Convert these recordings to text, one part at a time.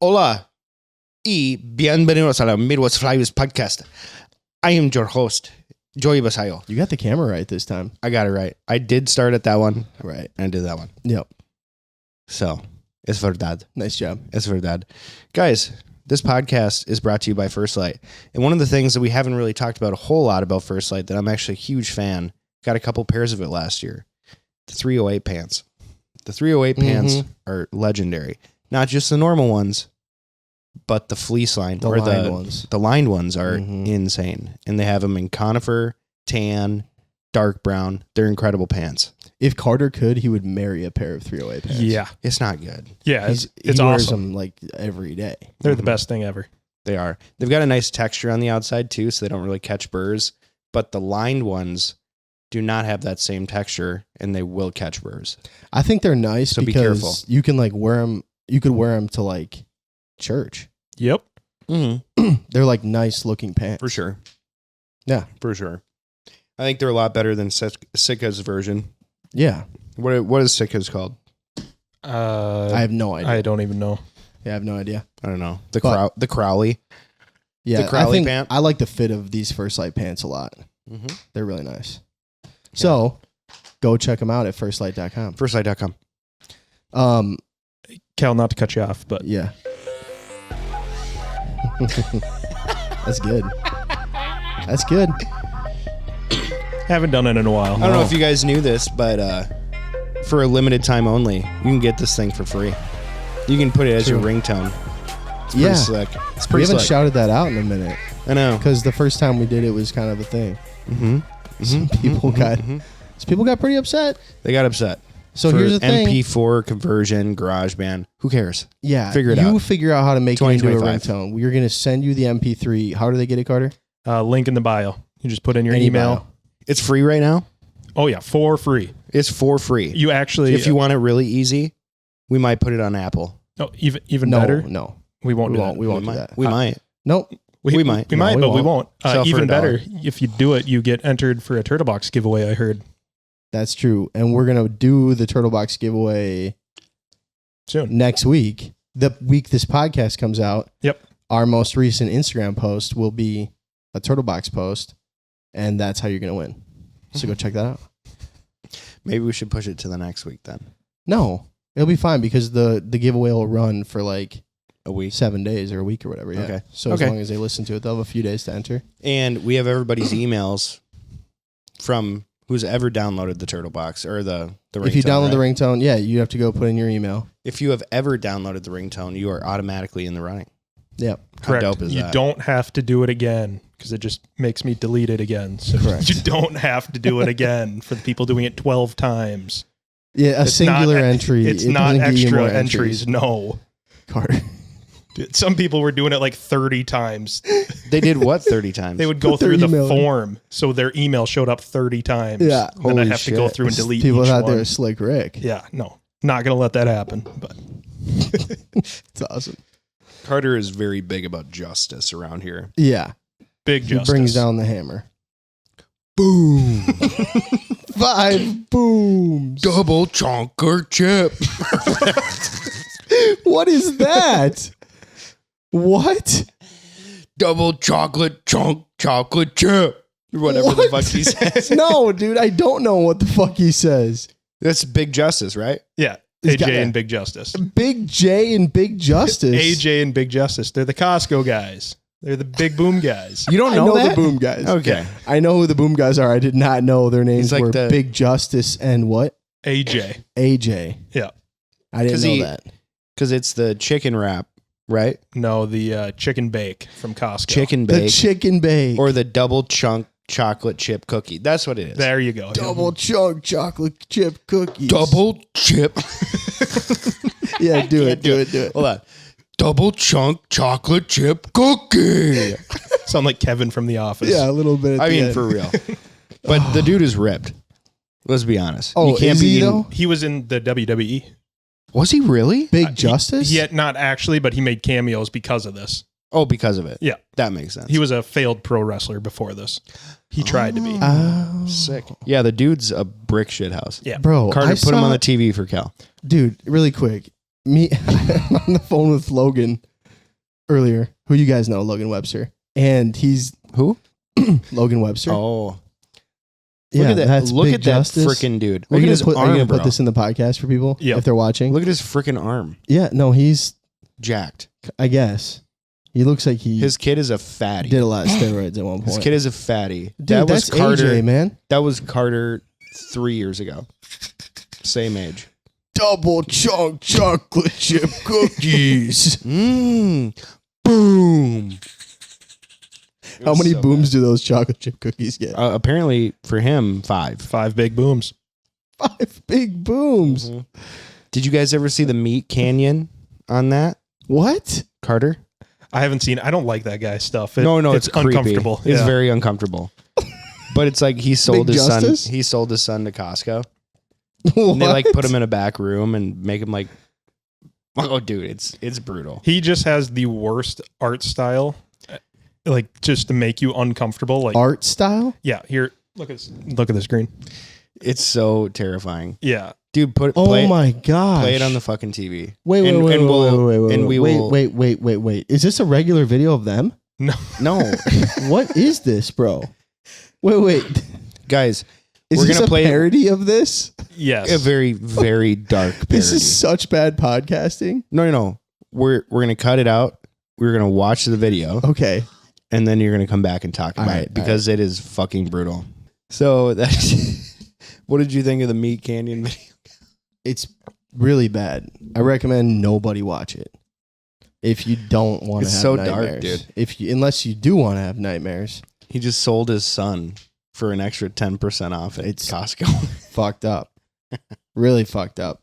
Hola y bienvenidos a la Midwest Flyways podcast. I am your host, Joey Basayo. You got the camera right this time. I got it right. I did start at that one. Right. And I did that one. Yep. So, es verdad. Nice job. Es verdad. Guys, this podcast is brought to you by First Light. And one of the things that we haven't really talked about a whole lot about First Light that I'm actually a huge fan, got a couple pairs of it last year, the 308 pants. The 308 pants are legendary. Not just the normal ones, but the fleece line The lined ones. The lined ones are insane. And they have them in conifer, tan, dark brown. They're incredible pants. If Carter could, he would marry a pair of 308 pants. Yeah. It's not good. Yeah, He it's wears awesome. them like every day. They're the best thing ever. They are. They've got a nice texture on the outside too, so they don't really catch burrs. But the lined ones do not have that same texture, and they will catch burrs. I think they're nice So be because careful. you can like wear them. You could wear them to like church. Yep. They're like nice looking pants. For sure. Yeah. For sure. I think they're a lot better than Sika's version. Yeah. What is Sika's called? I have no idea. I don't even know. I have no idea. I don't know. The But- Crowley. Yeah. The Crowley pant? I like the fit of these First Light pants a lot. Mm-hmm. They're really nice. So go check them out at firstlight.com. Firstlight.com. Cal, not to cut you off, but Yeah. That's good. That's good. haven't done it in a while. I don't know if you guys knew this, but for a limited time only, you can get this thing for free. You can put it as your ringtone. It's pretty slick. It's We pretty haven't slick. shouted that out in a minute I know. because the first time we did it was kind of a thing. Some people got pretty upset. They got upset. So For here's the thing. MP4 conversion, GarageBand. Who cares? Yeah, Figure it you out. figure out how to make it into a 2025. ringtone. We're gonna send you the MP3. How do they get it, Carter? Link in the bio. You just put in your Any email. bio. It's free right now. Oh yeah, for free. It's for free. You actually, If you want it really easy, we might put it on Apple. no, even No, better. no, We won't we do won't. that. We won't do might. that. We might. Nope. We might. We might, we but we won't. won't. Sell for Even $1. better, if you do it, you get entered for a Turtle Box giveaway. I heard That's true. And we're gonna do the Turtle Box giveaway soon. next week. The week this podcast comes out. Yep. Our most recent Instagram post will be a Turtle Box post, and that's how you're gonna win. So go check that out. Maybe we should push it to the next week then. No, it'll be fine because the giveaway will run for like A week. 7 days or a week or whatever. Yeah. Okay. So as long as they listen to it, they'll have a few days to enter. And we have everybody's emails from who's ever downloaded the Turtle Box or the ringtone. If you download the right? ringtone, yeah, you have to go put in your email. If you have ever downloaded the ringtone, you are automatically in the running. Yep. How Correct. dope is You that? don't have to do it again because it just makes me delete it again. So Correct. you don't have to do it again for the people doing it 12 times. Yeah, a It's singular not, entry. It's It not doesn't give you extra more entries. No. Carter. Dude, some people were doing it like 30 times. They did what 30 times? They would go Put their through the email in. form, so their email showed up 30 times. Yeah. And then I have to go through and delete People each out one. there are slick Rick. Yeah, no. Not going to let that happen. But It's awesome. Carter is very big about justice around here. Yeah. big He justice. brings down the hammer. Boom. 5 booms. Double chonker chip. What is that? What? Double chocolate chip. Whatever the What? fuck he says. No, dude, I don't know what the fuck he says. That's big justice, right? Yeah, He's AJ got- and Big Justice. Big J and Big Justice. AJ and Big Justice. They're the Costco guys. They're the big boom guys. You don't I know, know that? the boom guys. Okay. I know who the boom guys are. I did not know their names He's like were the- Big Justice and what? AJ. AJ. Yeah. I didn't 'Cause know he- that. Because it's the chicken wrap, right? No, the chicken bake from Costco. Chicken The bake. chicken bake. Or the double chunk chocolate chip cookie. That's what it is. There you go. double chunk chocolate chip cookies. Double chip. Yeah, do it. Hold on. Double chunk chocolate chip cookie. Sound like Kevin from The Office. Yeah, a little bit. At I the mean, end. for real. But the dude is ripped. Let's be honest. Oh, you can't is be he eating- though? He was in the WWE. Was he really? Big Justice? Yet not actually, but he made cameos because of this. Oh, because of it. Yeah. That makes sense. He was a failed pro wrestler before this. He tried to be. Oh. sick. Yeah, the dude's a brick shit house. Yeah. Bro, Carter, I put him on saw- the TV for Cal. Dude, really quick. me, I'm on the phone with Logan earlier, who you guys know, Logan Webster. And he's... Who? Logan Webster. Oh. yeah, Look at that. that's Look Big at that Justice. freaking dude. Are Look you at his gonna arm, put bro. this in the podcast for people Yep. if they're watching? Look at his freaking arm. Yeah, no, he's... Jacked. I guess. He looks like he His kid is a fatty. did a lot of steroids at one point. His kid is a fatty. Dude, that was that's Carter. AJ, man. That was Carter 3 years ago. Same age. Double chunk chocolate chip cookies. Boom. How many booms do those chocolate chip cookies get? Apparently, for him, 5. 5 big booms. 5 big booms. Mhm. Did you guys ever see the meat canyon on that, What? Carter? I haven't seen. I don't like that guy's stuff. No, it's creepy. uncomfortable. It's Yeah. very uncomfortable. But it's like he sold Big his Justice? son. He sold his son to Costco. And they like put him in a back room and make him like, oh, dude, it's brutal. He just has the worst art style, like just to make you uncomfortable. Like art style? yeah, here, look at the screen. It's so terrifying, Yeah, dude. Oh play, my gosh. play it on the fucking TV. Wait, and we will- wait. Is this a regular video of them? No, What is this, bro? Wait. guys, Is we're this gonna a play parody of this? yes. a very very dark parody. This is such bad podcasting. No. We're gonna cut it out. We're gonna watch the video. Okay. And then you're going to come back and talk about All right, it because it is fucking brutal. So that's what did you think of the Meat Canyon video? It's really bad. I recommend nobody watch it. If you don't want to It's have so nightmares. dark, dude. Unless you do want to have nightmares, He just sold his son for an extra 10% off at Costco. fucked up. Really fucked up.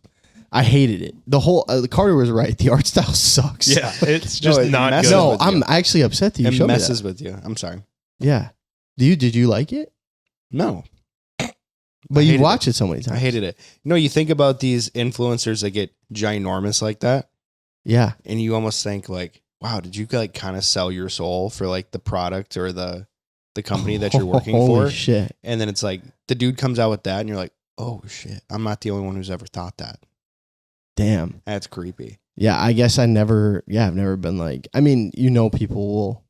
I hated it. The whole Carter was right. The art style sucks. Yeah, it's just it not messes good. No, with I'm you. actually upset that you It showed me messes that. with you. I'm sorry. Yeah. Did you like it? No, But I you hated watch it so many times. I hated it. You think about these influencers that get ginormous like that, Yeah. and you almost think like, wow, did you like kind of sell your soul for like the product or the company that you're working Holy for? shit. And then it's like the dude comes out with that, and you're like, oh shit, I'm not the only one who's ever thought that. Damn. That's creepy. Yeah, I guess I've never been like, I mean, people will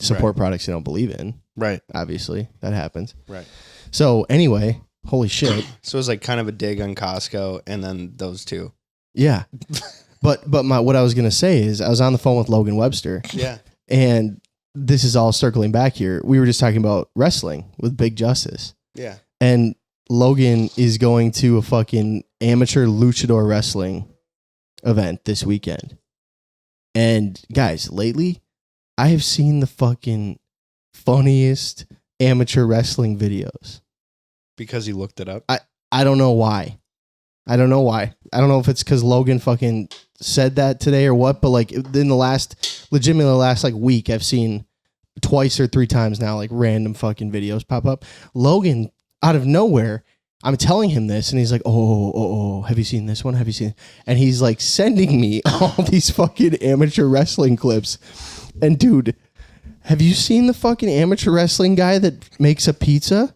support products they don't believe in. Right. Obviously, that happens. Right. So anyway, holy shit. So it's like kind of a dig on Costco, and then those two. Yeah. But what I was going to say is I was on the phone with Logan Webster, Yeah. and this is all circling back here. We were just talking about wrestling with Big Justice, Yeah. and Logan is going to a fucking amateur luchador wrestling event this weekend. And guys, lately, I have seen the fucking funniest amateur wrestling videos. Because he looked it up. I don't know why. I don't know if it's because Logan fucking said that today or what, but like in the last like week, I've seen twice or 3 times now, like random fucking videos pop up. Logan, out of nowhere, I'm telling him this, and he's like, oh, have you seen this one? Have you seen? And he's like sending me all these fucking amateur wrestling clips. And dude, have you seen the fucking amateur wrestling guy that makes a pizza?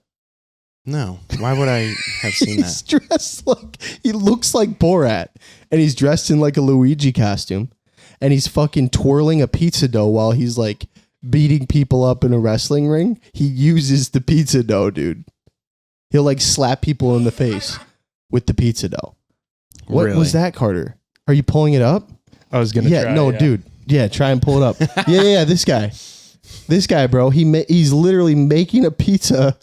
No. Why would I have seen He's that? dressed like, he looks like Borat, and he's dressed in like a Luigi costume, and he's fucking twirling a pizza dough while he's like beating people up in a wrestling ring. He uses the pizza dough, dude. He'll like slap people in the face with the pizza dough. What Really? was that, Carter? Are you pulling it up? I was gonna. Yeah, try, no, yeah. dude. Yeah, try and pull it up. yeah, this guy, bro. He's literally making a pizza.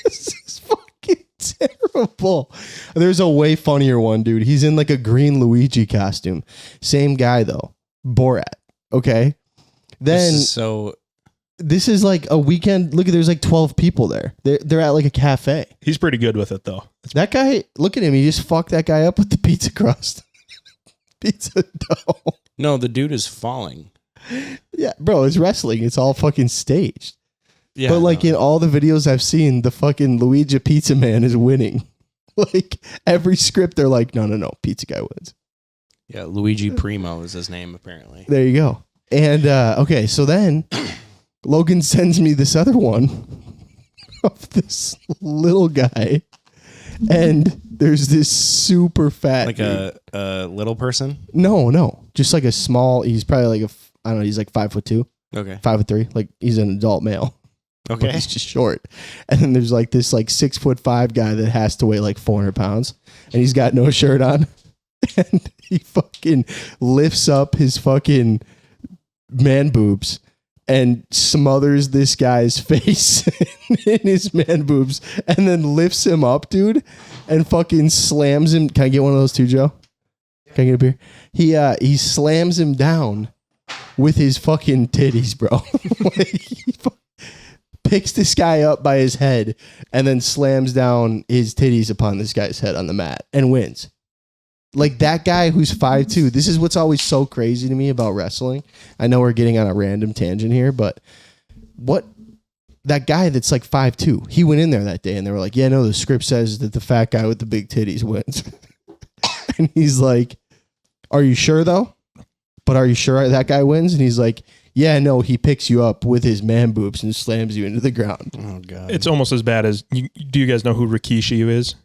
This is fucking terrible. There's a way funnier one, dude. He's in like a green Luigi costume. Same guy though, Borat. Okay. Then this is like a weekend. Look, there's like 12 people there. They're at like a cafe. He's pretty good with it though. That guy, look at him. He just fucked that guy up with the pizza crust. Pizza dough. No, the dude is falling. Yeah, bro, it's wrestling. It's all fucking staged. Yeah. But like no. in all the videos I've seen, the fucking Luigi Pizza Man is winning. Like every script, they're like, no, Pizza Guy wins. Yeah, Luigi Primo is his name apparently. There you go. And okay, so then Logan sends me this other one of this little guy, And there's this super fat, Like a little person. no, just like a small. He's probably like I don't know. He's like 5'2", Okay. 5'3". Like he's an adult male. But Okay. he's just short. And then there's like this like 6'5" guy that has to weigh like 400 pounds, and he's got no shirt on, and he fucking lifts up his fucking man boobs and smothers this guy's face in his man boobs, and then lifts him up, dude, and fucking slams him. Can I get one of those too, Joe? Can I get a beer? He slams him down with his fucking titties, bro. Like, he picks this guy up by his head and then slams down his titties upon this guy's head on the mat and wins. Like that guy who's 5'2". This is what's always so crazy to me about wrestling. I know we're getting on a random tangent here, but that guy that's like 5'2", he went in there that day and they were like, yeah, no, the script says that the fat guy with the big titties wins. And he's like, are you sure though? But are you sure that guy wins? And he's like, yeah, no, he picks you up with his man boobs and slams you into the ground. Oh God. It's almost as bad as, do you guys know who Rikishi is?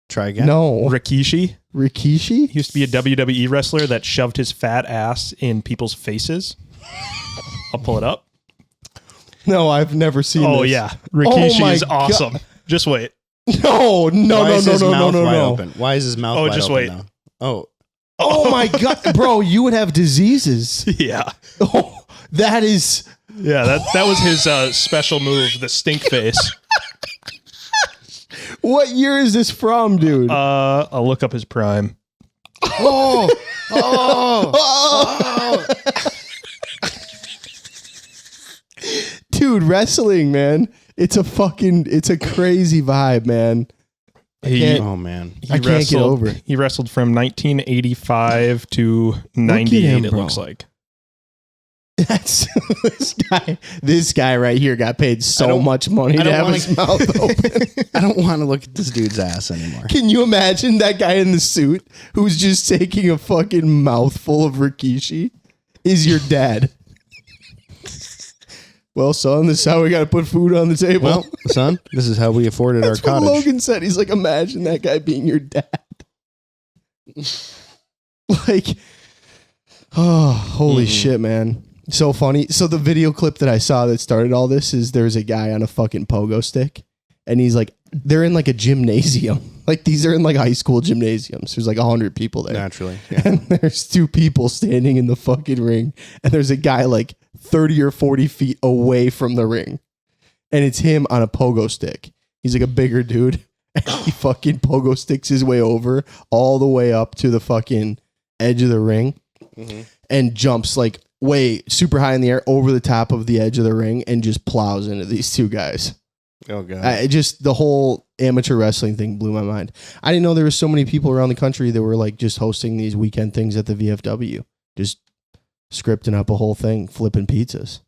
Try again. No. Rikishi? Rikishi? He used to be a WWE wrestler that shoved his fat ass in people's faces. I'll pull it up. No, I've never seen Oh, this. yeah. Rikishi my is awesome. Just wait. No. Why is his mouth wide No. open? Why is his mouth wide just open wait. now? Oh. Oh my God, bro, you would have diseases. Yeah. Oh, that is. Yeah, that was his special move, the stink face. What year is this from, dude? I'll look up his prime. Oh. Oh. Dude, wrestling, man. It's a crazy vibe, man. Oh man. I can't get over it. He wrestled from 1985 to 98, him, it bro. looks like. That's this guy right here got paid so much money to have his mouth open. I don't want to look at this dude's ass anymore. Can you imagine that guy in the suit who's just taking a fucking mouthful of Rikishi? Is your dad? Well, son, this is how we got to put food on the table. Well, son, this is how we afforded That's our what cottage. Logan said. He's like, imagine that guy being your dad. Like, oh, holy shit, man. So funny. So the video clip that I saw that started all this is there's a guy on a fucking pogo stick, and he's like, they're in like a gymnasium. Like these are in like high school gymnasiums. There's like 100 people there. Naturally. Yeah. And there's two people standing in the fucking ring, and there's a guy like 30 or 40 feet away from the ring, and it's him on a pogo stick. He's like a bigger dude, and he fucking pogo sticks his way over all the way up to the fucking edge of the ring, and jumps like way super high in the air over the top of the edge of the ring and just plows into these two guys. Oh God. The whole amateur wrestling thing blew my mind. I didn't know there were so many people around the country that were like just hosting these weekend things at the VFW, just scripting up a whole thing, flipping pizzas.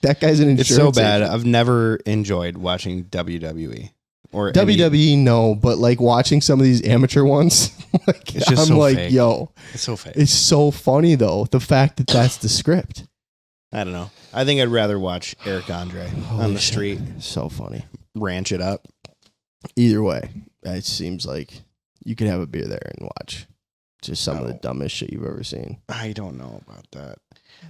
That guy's an insurance. It's so bad. agent. I've never enjoyed watching WWE or WWE, no, but like watching some of these amateur ones, like, It's just I'm so like, fake. yo, It's so fake. it's so funny though. The fact that that's the script. I don't know. I think I'd rather watch Eric Andre on Holy the shit. street So funny. ranch it up. Either way, it seems like you could have a beer there and watch just some of the dumbest shit you've ever seen. I don't know about that.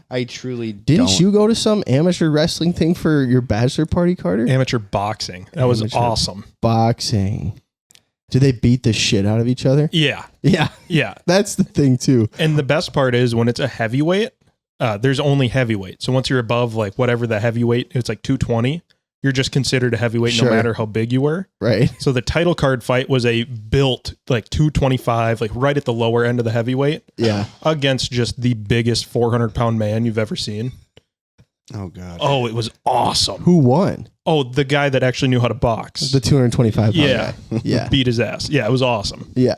I truly Didn't don't. you go to some amateur wrestling thing for your bachelor party, Carter? Amateur boxing. That was Amateur. awesome. Boxing. Did they beat the shit out of each other? Yeah. Yeah, Yeah. that's the thing too. And the best part is when it's a heavyweight, there's only heavyweight. So once you're above like whatever the heavyweight, it's like 220, you're just considered a heavyweight Sure. no matter how big you were. Right. So the title card fight was a built like 225, like right at the lower end of the heavyweight Yeah. against just the biggest 400-pound man you've ever seen. Oh God. Oh, it was awesome. Who won? Oh, the guy that actually knew how to box. The 225 pound Yeah. guy. Yeah. Beat his ass. Yeah, it was awesome. Yeah.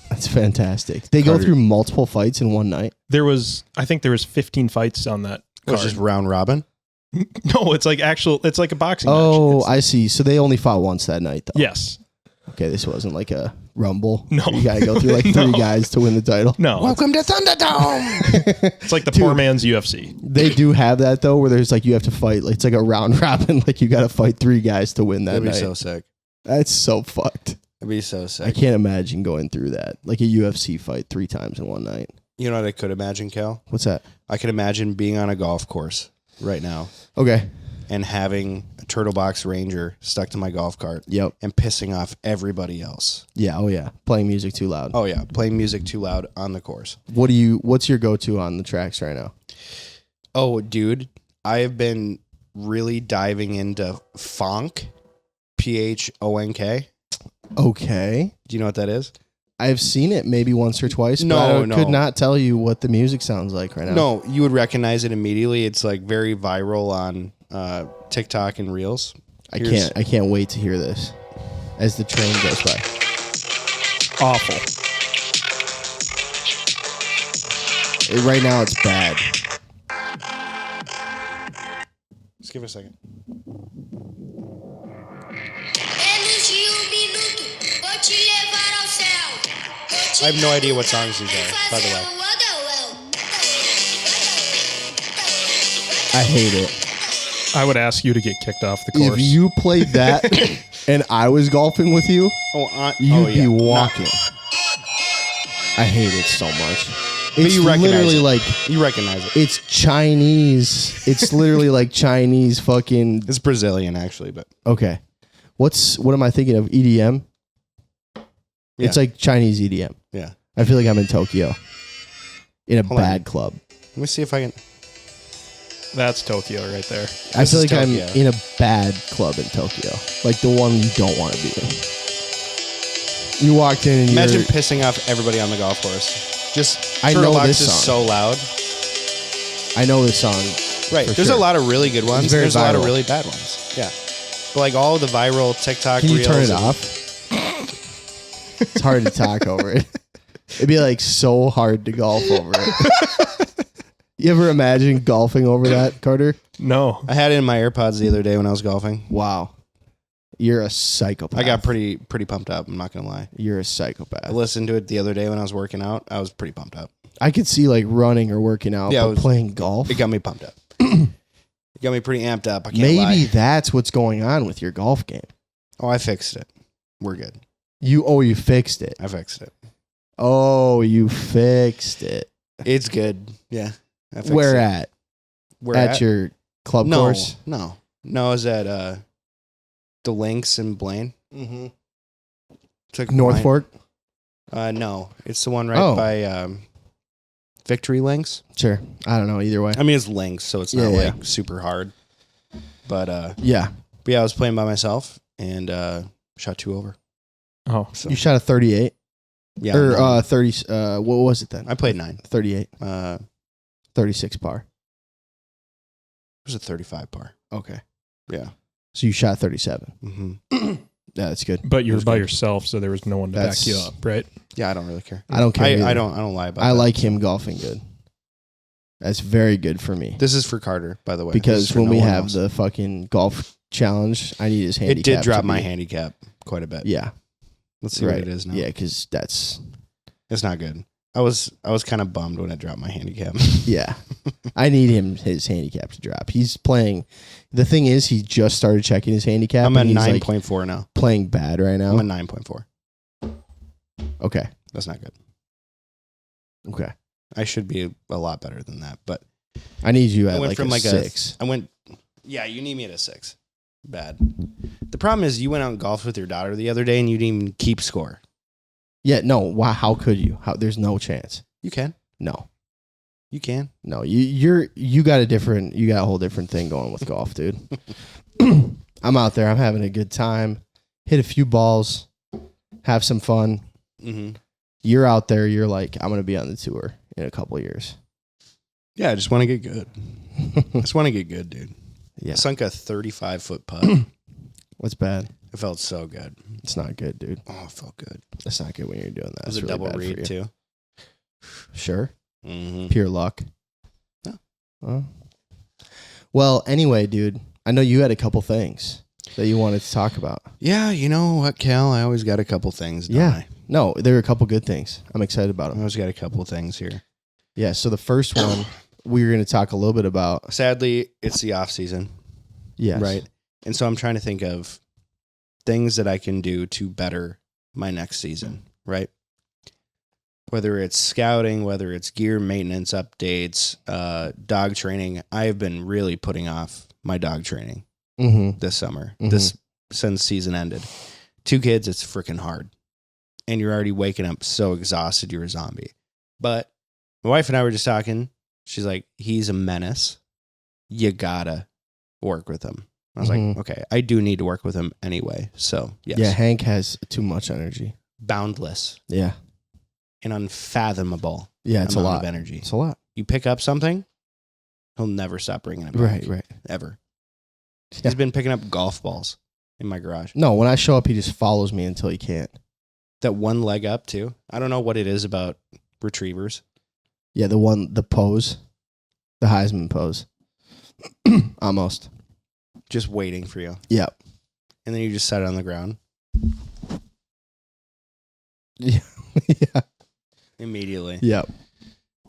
That's fantastic. They go Carter. through multiple fights in one night. I think there was 15 fights on that It was card. just round robin. No, it's like a boxing Oh, match. I see. So they only fought once that night though. Yes. Okay, this wasn't like a rumble. No. You gotta go through like three guys to win the title. No. Welcome to Thunderdome. It's like the poor man's UFC. They do have that though, where there's like you have to fight. Like, it's like a round robin. Like you got to fight three guys to win that That'd be night. so sick. That's so fucked. That'd be so sick. I can't imagine going through that. Like a UFC fight 3 times in one night. You know what I could imagine, Cal? What's that? I could imagine being on a golf course right now Okay. and having a Turtle Box Ranger stuck to my golf cart Yep. and pissing off everybody else. Yeah. Oh yeah. Playing music too loud. Oh yeah, playing music too loud on the course. What's your go-to on the tracks right now? Oh, dude, I have been really diving into funk, PHONK. Okay. Do you know what that is? I've seen it maybe once or twice, No, but I no. could not tell you what the music sounds like right now. No, you would recognize it immediately. It's like very viral on TikTok and Reels. I can't wait to hear this as the train goes by. Awful. Right now it's bad. Just give it a second. I have no idea what songs these are, by the way. I hate it. I would ask you to get kicked off the course. If you played that and I was golfing with you, you'd be walking. I hate it so much. It's you recognize literally it. like You recognize it. it's Chinese. It's literally like Chinese fucking. It's Brazilian, actually, but Okay, what am I thinking of? EDM. Yeah. It's like Chinese EDM. yeah. I feel like I'm in Tokyo, in a Hold on. bad club. Let me see if I can. That's Tokyo right there. I This feel is like I'm Tokyo. in a bad club in Tokyo, like the one you don't want to be in. You walked in and Imagine you're, pissing off everybody on the golf course. Just I Turtle know Box this is song. so loud. I know this song. Right. For There's sure. a lot of really good ones. very There's a lot of viral. really bad ones. Yeah. But like all the viral TikTok Can you reels. turn it and- off? It's hard to talk over it. It'd be like so hard to golf over it. You ever imagine golfing over that, Carter? No. I had it in my AirPods the other day when I was golfing. Wow. You're a psychopath. I got pretty pumped up. I'm not gonna lie. You're a I psychopath. listened to it the other day when I was working out. I was pretty pumped up. I could see like running or working out, Yeah, but playing golf. It got me pumped up. It got me pretty amped up. I can't Maybe lie. that's what's going on with your golf game. Oh, I fixed it. We're good. You fixed it. I fixed it. Oh, you fixed it. It's good. Yeah. I fixed Where it. at? Where At your club no, course? No. No, I was at the Links in Blaine. Mm-hmm. It's like North mine. Fork? No, it's the one right Oh. by Victory Links. Sure. I don't know. Either way. I mean, it's Links, so it's not Yeah, like super hard. But Yeah. yeah, I was playing by myself and shot 2 over. Oh. So You shot a 38? yeah, Or no, 30. What was it then? I played 9. 38. It 36 par. was a 35 par. Okay. Yeah. So you shot 37. Mm-hmm. Yeah, that's good. But you were was by good. yourself, so there was no one to That's- back you up, right? Yeah, I don't really care. I don't care. either. I don't lie about I that. like him golfing good. That's very good for me. This is for Carter, by the way. This Because is for when no we one have else. the fucking golf challenge, I need his handicap. It did drop to my be- handicap quite a bit. Yeah. Let's see Right. what it is now. Yeah, because that's, It's not good. I was kind of bummed when it dropped my handicap. yeah. I need his handicap to drop. He's playing. The thing is, he just started checking his handicap. I'm at and he's like 9.4 now. playing bad right now. I'm at 9.4. Okay. That's not good. Okay. I should be a lot better than that, but I need you I at went like from a like 6. Yeah, you need me at a 6. Bad. The problem is you went out and golfed with your daughter the other day and you didn't even keep score. Yeah, no. Why? How could you? There's no chance. You can. No. You can. No, you got a whole different thing going with golf, dude. I'm out there, I'm having a good time, hit a few balls, have some fun. Mm-hmm. You're out there, you're like, I'm gonna be on the tour in a couple of years. Yeah, I just want to get good. I just want to get good, dude. Yeah, I sunk a 35-foot putt. what's bad? It felt so good. It's not good, dude. Oh, it felt good. It's not good when you're doing that. It was It's a really double bad for read, you. too. Sure, Mm-hmm. pure luck. No. Well, anyway, dude, I know you had a couple things. that you wanted to talk about? Yeah, you know what, Cal? I always got a couple things, don't I? No, there are a couple good things. I'm excited about I them. always got a couple things here. Yeah, so the first one we're going to talk a little bit about. Sadly, it's the off season, Yes. right? And so I'm trying to think of things that I can do to better my next season, right? Whether it's scouting, whether it's gear maintenance updates, dog training. I have been really putting off my dog training this summer, since season ended. 2 kids, it's freaking hard. And you're already waking up so exhausted you're a zombie. But my wife and I were just talking. She's like, he's a menace. You gotta work with him. I was like, okay, I do need to work with him anyway. So, yes. Yeah, Hank has too much energy. Boundless Yeah. and unfathomable. Yeah, it's a amount lot of energy. It's a lot. You pick up something, he'll never stop bringing it back. Right. Ever. Yeah. He's been picking up golf balls in my garage. No, when I show up, he just follows me until he can't. That one leg up, too. I don't know what it is about retrievers. Yeah, the pose. The Heisman pose. Almost. Just waiting for you. Yep. And then you just set it on the ground. Yeah. Yeah. Immediately. Yep.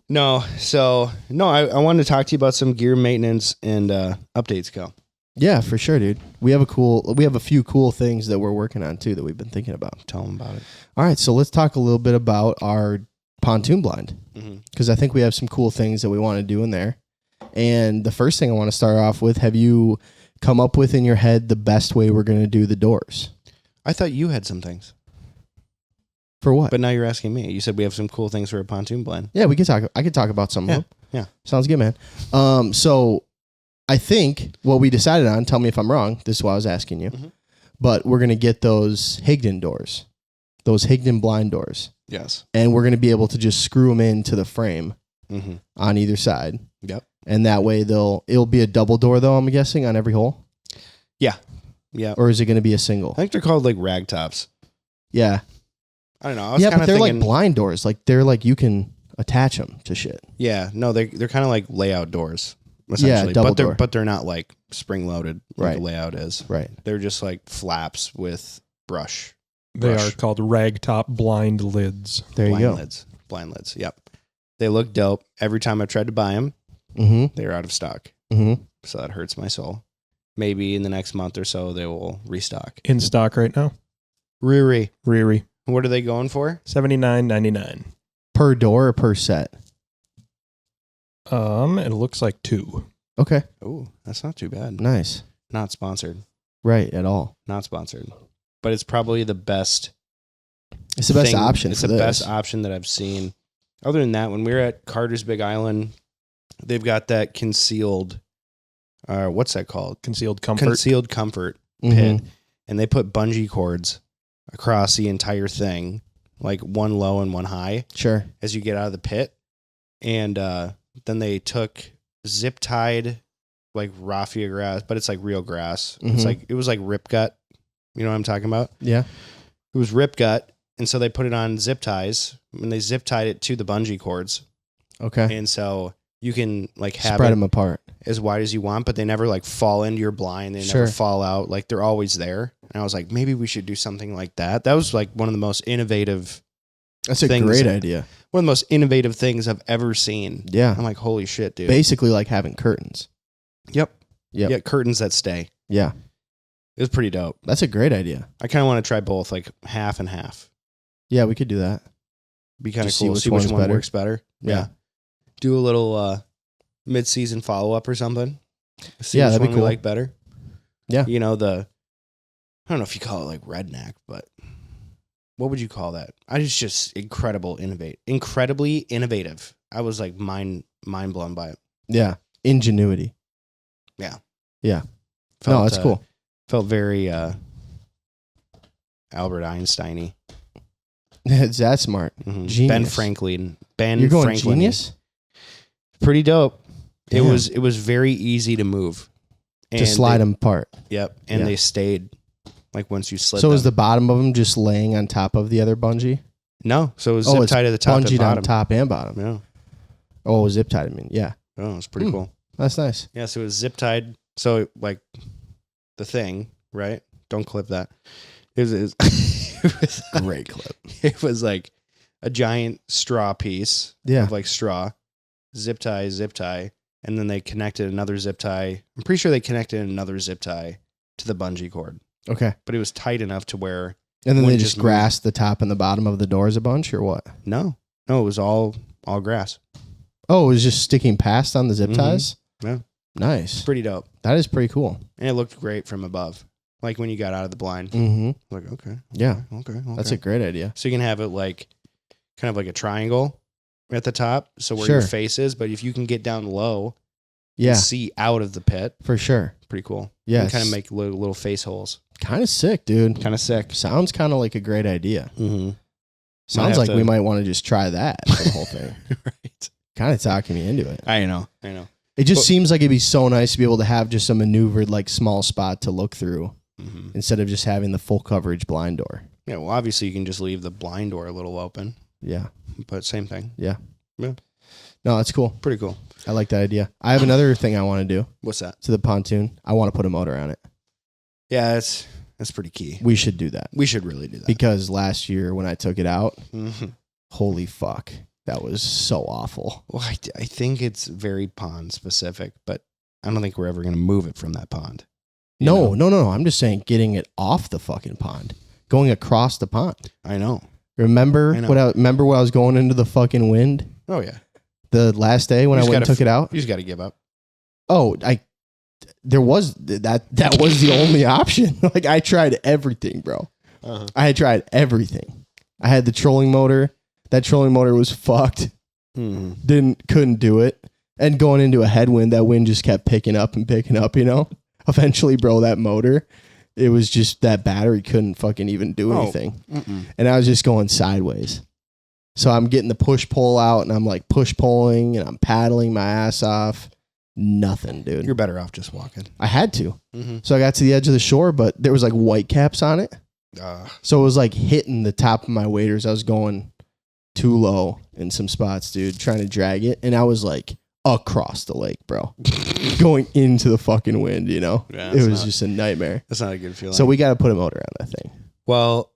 No, I wanted to talk to you about some gear maintenance and updates, Cal. Yeah, for sure, dude. We have a few cool things that we're working on too that we've been thinking about. Tell them about it. All right, so let's talk a little bit about our pontoon blind Mm-hmm. because I think we have some cool things that we want to do in there. And the first thing I want to start off with, have you come up with in your head the best way we're going to do the doors? I thought you had some things, For what? but now you're asking me. You said we have some cool things for a pontoon blind. Yeah, we can talk. I could talk about some of them. Yeah. Sounds good, man. So I think what we decided on, tell me if I'm wrong, this is why I was asking you, but we're going to get those Higdon doors, those Higdon blind doors, Yes. and we're going to be able to just screw them into the frame Mm-hmm. on either side. Yep. And that way it'll be a double door though, I'm guessing, on every hole? Yeah. Or is it going to be a single? I think they're called like rag tops. Yeah. I don't know. I was Yeah, kind but of they're thinking, like blind doors. Like they're like you can attach them to shit. yeah, no, they're kind of like layout doors, essentially. double but they're door. but they're not like spring loaded like Right. the layout is. Right. They're just like flaps with brush. They Brush. are called ragtop blind lids. There you go. Blind lids. Yep. They look dope. Every time I've tried to buy them, Mm-hmm. they're out of stock. Mm-hmm. So that hurts my soul. Maybe in the next month or so they will restock. In stock right now. Riri. Riri. What are they going for? $79.99. Per door or per set? It looks like 2. Okay. Oh, that's not too bad. Nice. Not sponsored. Right, at all. Not sponsored. But it's probably the best. It's the best thing. option. It's for the this. best option that I've seen. Other than that, when we were at Carter's Big Island, they've got that concealed, what's that called? Concealed comfort. Concealed comfort Mhm. pit. And they put bungee cords across the entire thing, like one low and one high Sure. as you get out of the pit. And then they took zip tied like raffia grass, but it's like real grass. Mhm. It was like rip gut. You know what I'm talking about? Yeah. It was rip gut. And so they put it on zip ties and they zip tied it to the bungee cords. Okay. And so you can like have Spread it them apart. as wide as you want, but they never like fall into your blind. They Sure. never fall out. Like they're always there. And I was like, maybe we should do something like that. That was like one of the most innovative, That's a things great that- idea. one of the most innovative things I've ever seen. Yeah. I'm like, holy shit, dude. Basically like having curtains. Yep. Yep. Yeah, curtains that stay. Yeah. It was pretty dope. That's a great idea. I kind of want to try both, like half and half. Yeah, we could do that. Be kind of Just see cool. which See which one's one better. works better. Yeah. Do a little mid-season follow-up or something. See Yeah, which that'd be one cool. we like better. Yeah. You know, I don't know if you call it like redneck, but what would you call that? Just incredibly innovative. I was like mind blown by it. Yeah. Ingenuity. Yeah. Yeah. Felt, No, that's cool. Felt very Albert Einstein-y. It's that smart. Mhm. Genius. Ben Franklin. You're going Franklin. genius? Pretty dope. Damn. It was very easy to move. To slide them apart. Yep. And Yeah. they stayed like once you slid So them. is the bottom of them just laying on top of the other bungee? No. So it was Oh, zip it's tied to the top and Bungeed bottom. on top and bottom. Yeah. Oh, zip tied. I mean, yeah. Oh, it's pretty Hmm. cool. That's nice. Yeah. So it was zip tied. So like the thing right? Don't clip that. It was Great clip. It was like a giant straw piece Yeah. of like straw, zip tie, and then they connected another zip tie. I'm pretty sure they connected another zip tie to the bungee cord, Okay. but it was tight enough to where And then they wouldn't just move. grassed the top and the bottom of the doors a bunch, or what? No, it was all grass. Oh, it was just sticking past on the zip Mhm. ties? Yeah. Nice. Pretty dope. That is pretty cool. And it looked great from above. Like when you got out of the blind. Mm-hmm. Like, okay. Yeah. Okay. That's a great idea. So you can have it like kind of like a triangle at the top. So where Sure. your face is, but if you can get down low Yeah, and see out of the pit, for sure. pretty cool. Yeah. And kind of make little face holes. Kind of sick, dude. Kind of sick. Sounds kind of like a great idea. Mm-hmm. Sounds like we might want to just try that for the whole thing. Right. Kind of talking me into it. I know. It just But- seems like it'd be so nice to be able to have just a maneuvered, like, small spot to look through Mm-hmm. instead of just having the full coverage blind door. Yeah, well, obviously you can just leave the blind door a little open, Yeah. but same thing. No, that's cool. Pretty cool. I like that idea. I have another thing I want to do What's that? to the pontoon. I want to put a motor on it. Yeah, that's pretty key. We should do that. We should really do that. Because last year when I took it out, Mhm. holy fuck, that was so awful. Well, I think it's very pond specific, but I don't think we're ever going to move it from that pond. You know? No. I'm just saying getting it off the fucking pond, going across the pond. I know. Remember I know. remember when I was going into the fucking wind Oh, yeah. the last day when You I just went and gotta took it out? You just got to give up. Oh, there was that was the only option. Like I tried everything, bro. Uh-huh. I had tried everything. I had the trolling motor. That trolling motor was fucked. Mm-hmm. Couldn't do it. And going into a headwind, that wind just kept picking up, you know? Eventually, bro, that motor, it was just that battery couldn't fucking even do anything. Mm-mm. And I was just going sideways. So I'm getting the push pull out and I'm like push pulling and I'm paddling my ass off. Nothing, dude. You're better off just walking. I had to. Mm-hmm. So I got to the edge of the shore, but there was like white caps on it. So it was like hitting the top of my waders. I was going too low in some spots, dude, trying to drag it. And I was like across the lake, bro, going into the fucking wind, you know? Yeah, it was just a nightmare. That's not a good feeling. So we got to put a motor on that thing. Well,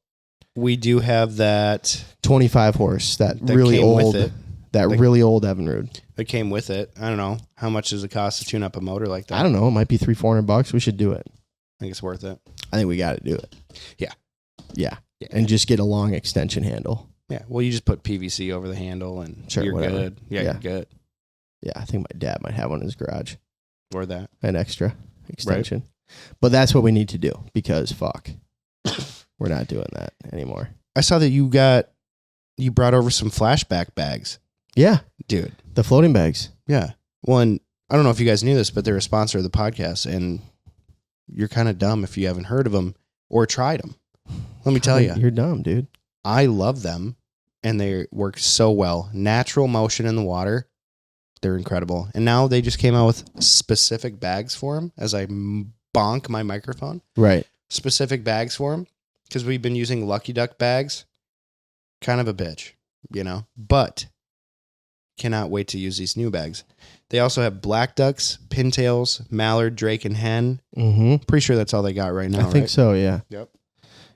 we do have that 25 horse, that really came old, with it. that Like- really old Evinrude. That came with it. I don't know. How much does it cost to tune up a motor like that? I don't know. It might be $300-400. We should do it. I think it's worth it. I think we got to do it. Yeah. Yeah. Yeah. And just get a long extension handle. Yeah. Well, you just put PVC over the handle and Sure, you're whatever. good. Yeah, Yeah. you're good. Yeah. I think my dad might have one in his garage. Or that. An extra extension. But that's what we need to do because fuck. We're not doing that anymore. I saw that you brought over some flashback bags. Yeah. Dude. The floating bags. Yeah. Well, and I don't know if you guys knew this, but they're a sponsor of the podcast, and you're kind of dumb if you haven't heard of them or tried them. Let me tell you, You're dumb, dude. I love them, and they work so well. Natural motion in the water. They're incredible. And now they just came out with specific bags for them as I bonk my microphone. Right. Specific bags for them because we've been using Lucky Duck bags. Kind of a bitch, you know, but cannot wait to use these new bags. They also have black ducks, pintails, mallard, drake, and hen. Mm-hmm. Pretty sure that's all they got right now. I think right? so, yeah. Yep.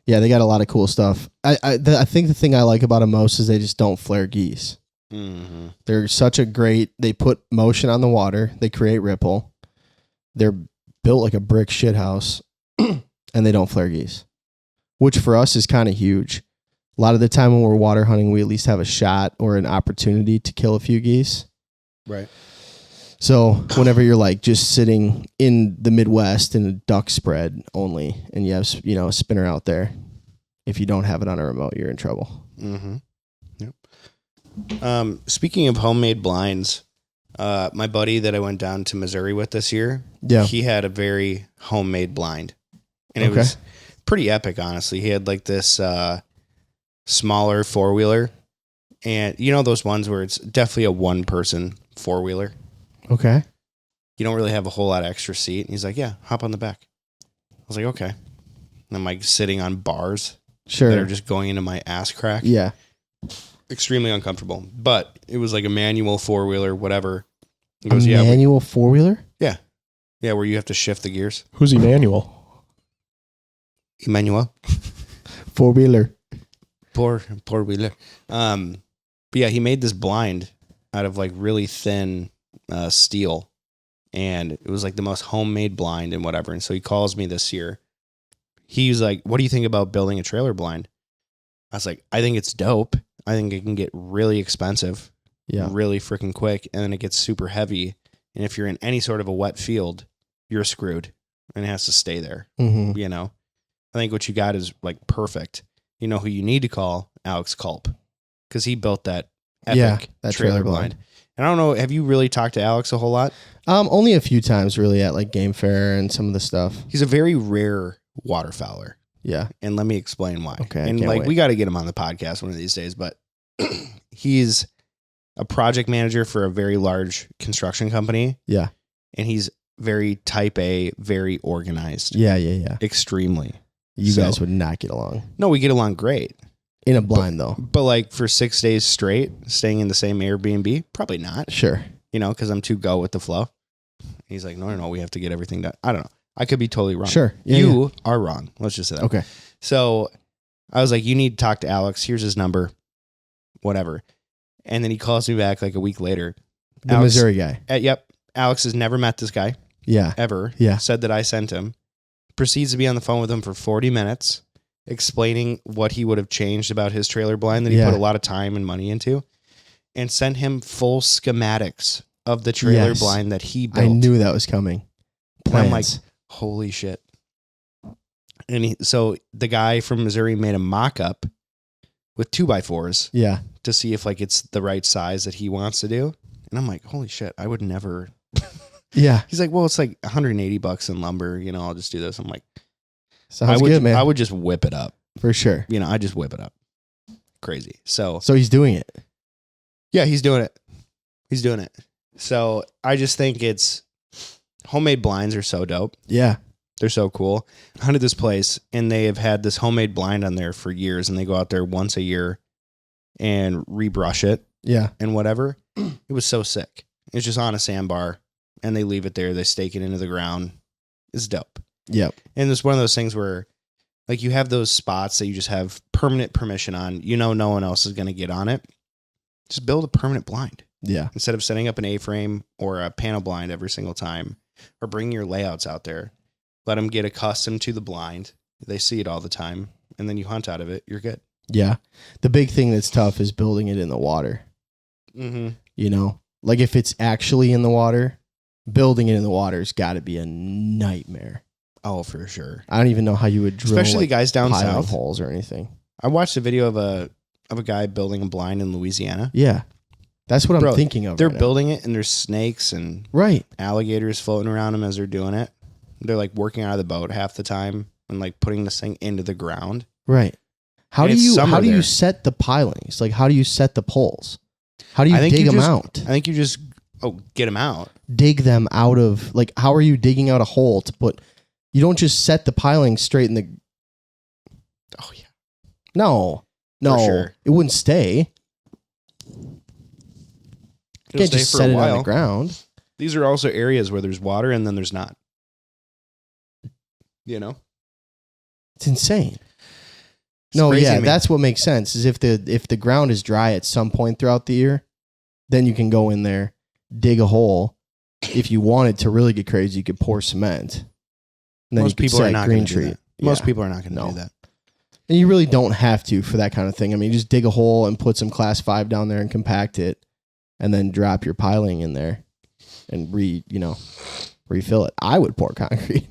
Yeah, they got a lot of cool stuff. I think the thing I like about them most is they just don't flare geese. Mm-hmm. They're such a great, they put motion on the water. They create ripple. They're built like a brick shit house and they don't flare geese, which for us is kind of huge. A lot of the time when we're water hunting, we at least have a shot or an opportunity to kill a few geese. Right. So whenever you're like just sitting in the Midwest in a duck spread only, and you have, you know, a spinner out there, if you don't have it on a remote, you're in trouble. Mm-hmm. Yep. Speaking of homemade blinds, my buddy that I went down to Missouri with this year, Yeah. he had a very homemade blind, and it Okay. was pretty epic. Honestly, he had like this smaller 4-wheeler, and you know those ones where it's definitely a one-person 4-wheeler. Okay. You don't really have a whole lot of extra seat. And he's like, yeah, hop on the back. I was like, okay. And I'm like sitting on bars Sure. that are just going into my ass crack. Yeah. Extremely uncomfortable. But it was like a manual 4-wheeler, whatever. He A goes, manual 4-wheeler? yeah, where you have to shift the gears. Who's Emmanuel? Emmanuel. 4-wheeler. Poor Wheeler. But yeah, he made this blind out of like really thin steel, and it was like the most homemade blind and whatever. And so he calls me this year. He was like, "What do you think about building a trailer blind?" I was like, "I think it's dope. I think it can get really expensive, really freaking quick, and then it gets super heavy. And if you're in any sort of a wet field, you're screwed, and it has to stay there. Mm-hmm. You know, I think what you got is like perfect. You know who you need to call? Alex Culp, because he built that epic that trailer blind. And I don't know, have you really talked to Alex a whole lot? Only a few times, really, at like Game Fair and some of the stuff. He's a very rare waterfowler. Yeah. And let me explain why. Okay. And like, we got to get him on the podcast one of these days, but he's a project manager for a very large construction company. Yeah. And he's very type A, very organized. Yeah. Extremely. You guys would not get along. No, we get along great. In a blind, though. But like for 6 days straight, staying in the same Airbnb, probably not. Sure. You know, because I'm too go with the flow. He's like, no, we have to get everything done. I don't know. I could be totally wrong. Sure. Yeah, you are wrong. Let's just say that. Okay. So I was like, you need to talk to Alex. Here's his number. Whatever. And then he calls me back like a week later. The Alex, Missouri guy. Yep. Alex has never met this guy. Yeah. Ever. Yeah. Said that I sent him. Proceeds to be on the phone with him for 40 minutes, explaining what he would have changed about his trailer blind that he put a lot of time and money into, and sent him full schematics of the trailer blind that he built. I knew that was coming. And I'm like, holy shit. And so the guy from Missouri made a mock-up with 2x4s. Yeah. To see if like it's the right size that he wants to do. And I'm like, holy shit, I would never. Yeah. He's like, well, it's like $180 in lumber. You know, I'll just do this. I'm like, sounds good, man. I would just whip it up. For sure. You know, I just whip it up. Crazy. So he's doing it. Yeah, he's doing it. He's doing it. So I just think it's homemade blinds are so dope. Yeah. They're so cool. I hunted this place and they have had this homemade blind on there for years, and they go out there once a year and rebrush it. Yeah. And whatever. It was so sick. It's just on a sandbar and they leave it there. They stake it into the ground. It's dope. Yep. And it's one of those things where like you have those spots that you just have permanent permission on. You know, no one else is going to get on it. Just build a permanent blind. Yeah. Instead of setting up an A-frame or a panel blind every single time, or bring your layouts out there. Let them get accustomed to the blind. They see it all the time. And then you hunt out of it. You're good. Yeah. The big thing that's tough is building it in the water. Mm-hmm. You know, like if it's actually in the water, building it in the water has got to be a nightmare. Oh, for sure. I don't even know how you would drill, especially like, the guys down piling south holes or anything. I watched a video of a guy building a blind in Louisiana. Yeah. That's what I'm thinking of. They're right building it and there's snakes and alligators floating around them as they're doing it. They're like working out of the boat half the time and like putting this thing into the ground. Right. How do you set the pilings? Like, how do you set the poles? How do you dig them out? I think you just get them out. Dig them out of, like, how are you digging out a hole to put? You don't just set the pilings straight in the. Oh yeah. No. For sure. It wouldn't stay. You can't just set it on the ground. These are also areas where there's water and then there's not. You know? It's insane. It's crazy, man. That's what makes sense. Is if the ground is dry at some point throughout the year, then you can go in there, dig a hole. If you wanted to really get crazy, you could pour cement. And then Most people are not going to do that. Most Yeah. people are not going to do that. And you really don't have to for that kind of thing. I mean, just dig a hole and put some class 5 down there and compact it, and then drop your piling in there and refill it. I would pour concrete.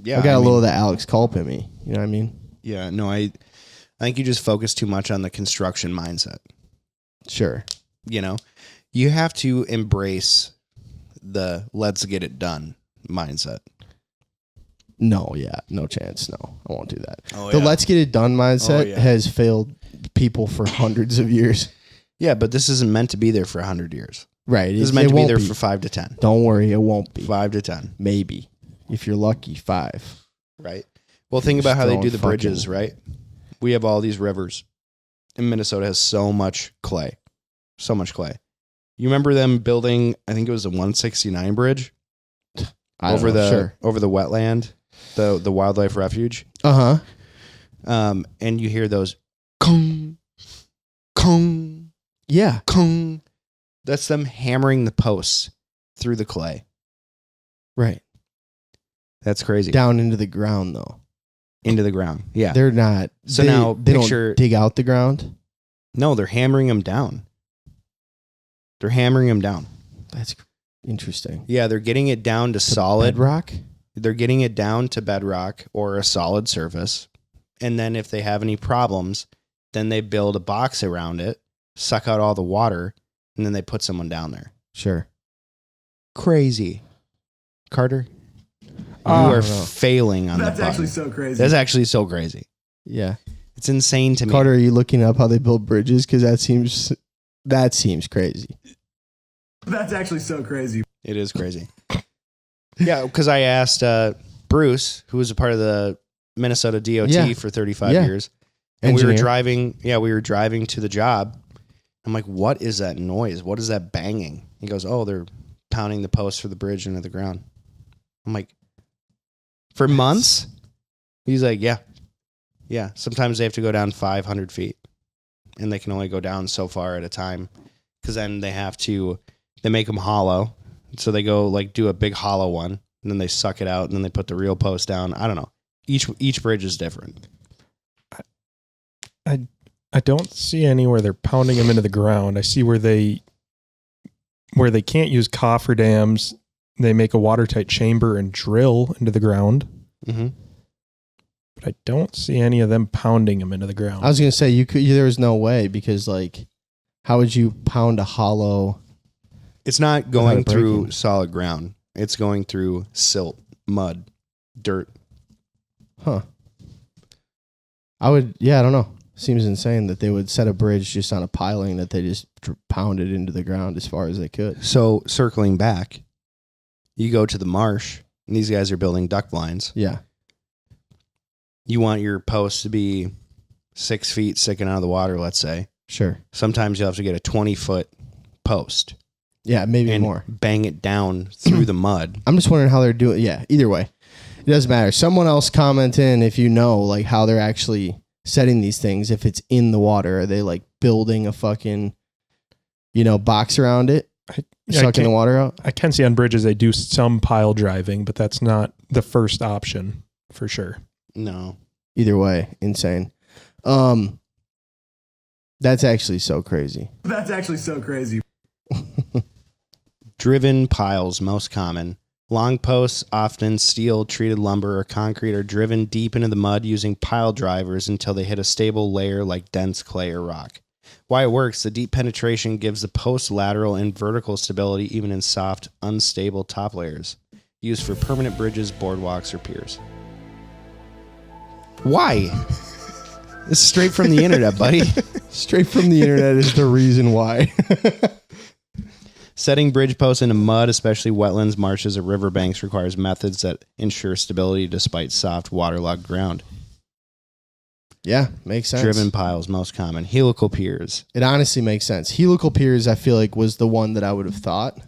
Yeah, I got a little of that Alex Culp in me. You know what I mean? Yeah, no, I think you just focus too much on the construction mindset. Sure. You know, you have to embrace the let's get it done mindset. No, no chance. No, I won't do that. Oh, the yeah. let's get it done mindset has failed people for hundreds of years. Yeah, but this isn't meant to be there for 100 years. Right. This is meant to be there for 5 to 10. Don't worry, it won't be. 5 to 10. Maybe. If you're lucky, 5. Right. Well, think about how they do the bridges, right? We have all these rivers. And Minnesota has so much clay. So much clay. You remember them building, I think it was the 169 bridge? Over the wetland? the wildlife refuge. And you hear those kong, kong, Yeah. kong. That's them hammering the posts through the clay. Right. That's crazy. Down into the ground, though. Into the ground. Yeah. They're not. So now they picture. don't dig out the ground. No, they're hammering them down. They're hammering them down. That's interesting. Yeah, they're getting it down to solid bedrock. They're getting it down to bedrock or a solid surface. And then if they have any problems, then they build a box around it, suck out all the water, and then they put someone down there. Sure. Crazy. Carter, you I are don't know. failing on That's the button. actually so crazy. That's actually so crazy. Yeah. It's insane to me. Carter, are you looking up how they build bridges? Because that seems crazy. That's actually so crazy. It is crazy. Yeah, because I asked Bruce, who was a part of the Minnesota DOT Yeah. for 35 Yeah. years, and we Engineer. were driving to the job. I'm like, what is that noise? What is that banging? He goes, oh, they're pounding the post for the bridge into the ground. I'm like, for months? He's like, yeah. Yeah, sometimes they have to go down 500 feet, and they can only go down so far at a time, because then they make them hollow. So they go like do a big hollow one, and then they suck it out, and then they put the real post down. I don't know. Each bridge is different. I don't see anywhere they're pounding them into the ground. I see where they can't use coffer dams. They make a watertight chamber and drill into the ground. Mm-hmm. But I don't see any of them pounding them into the ground. I was gonna say there was no way, because like, how would you pound a hollow? It's not going Without it through breaking. solid ground. It's going through silt, mud, dirt. Huh. I don't know. Seems insane that they would set a bridge just on a piling that they just pounded into the ground as far as they could. So circling back, you go to the marsh, and these guys are building duck blinds. Yeah. You want your post to be 6 feet sticking out of the water, let's say. Sure. Sometimes you'll have to get a 20-foot post Yeah, maybe and more. bang it down through the mud. I'm just wondering how they're doing. Yeah, either way. It doesn't matter. Someone else comment in if you know like how they're actually setting these things. If it's in the water, are they like building a fucking, box around it, sucking the water out? I can see on bridges they do some pile driving, but that's not the first option for sure. No. Either way, insane. That's actually so crazy. That's actually so crazy. Driven piles, most common. Long posts, often steel, treated lumber, or concrete, are driven deep into the mud using pile drivers until they hit a stable layer like dense clay or rock. Why it works, the deep penetration gives the post lateral and vertical stability even in soft, unstable top layers. Used for permanent bridges, boardwalks, or piers. Why? This is straight from the internet, buddy. Straight from the internet is the reason why. Setting bridge posts into mud, especially wetlands, marshes, or riverbanks, requires methods that ensure stability despite soft, waterlogged ground. Yeah, makes sense. Driven piles, most common. Helical piers. It honestly makes sense. Helical piers, I feel like, was the one that I would have thought.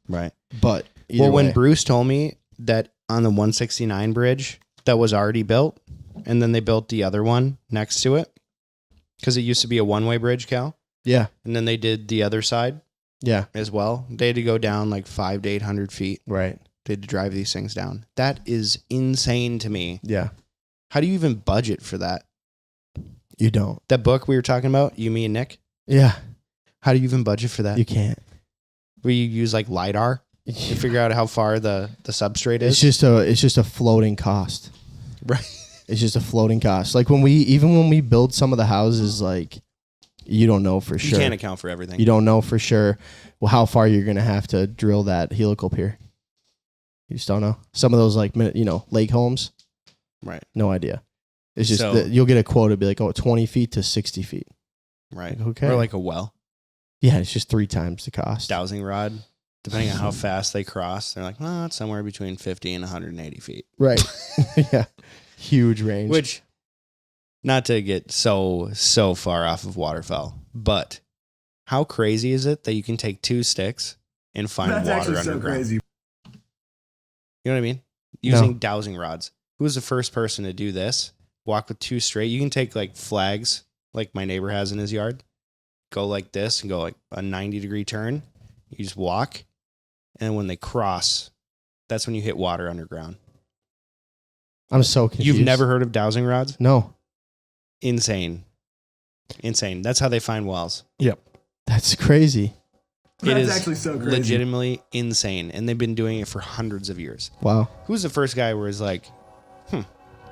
Right. But Well, when way. Bruce told me that on the 169 bridge that was already built, and then they built the other one next to it, because it used to be a one-way bridge, Cal, Yeah, and then they did the other side yeah, as well. They had to go down like 500 to 800 feet. right. They had to drive these things down. That is insane to me. Yeah, How do you even budget for that? you don't. That book we were talking about, you, me, and Nick, Yeah, how do you even budget for that? you can't. Where you use like LiDAR to figure out how far the substrate is? It's just a floating cost. Right. It's just a floating cost. Like when we build some of the houses, like you don't know for You sure. can't account for everything. You don't know for sure how far you're gonna have to drill that helical pier. You just don't know. Some of those like lake homes, Right. no idea. It's just So- that you'll get a quote to be like 20 feet to 60 feet. Right. Like, okay. Or like a well. Yeah, it's just 3 times the cost. Dowsing rod, depending on how fast they cross, they're like, well, it's somewhere between 50 and 180 feet. Right. Yeah. Huge range. Which, not to get so far off of waterfowl, but how crazy is it that you can take 2 sticks and find That's water actually so underground? crazy. You know what I mean? using dowsing rods. Who was the first person to do this? Walk with two straight. You can take like flags, like my neighbor has in his yard. Go like this and go like a 90-degree turn. You just walk. And when they cross, that's when you hit water underground. I'm so confused. You've never heard of dowsing rods? No. Insane. That's how they find wells. Yep. That's crazy. It is actually so crazy. legitimately insane. And they've been doing it for hundreds of years. Wow. Who's the first guy where he's like, well,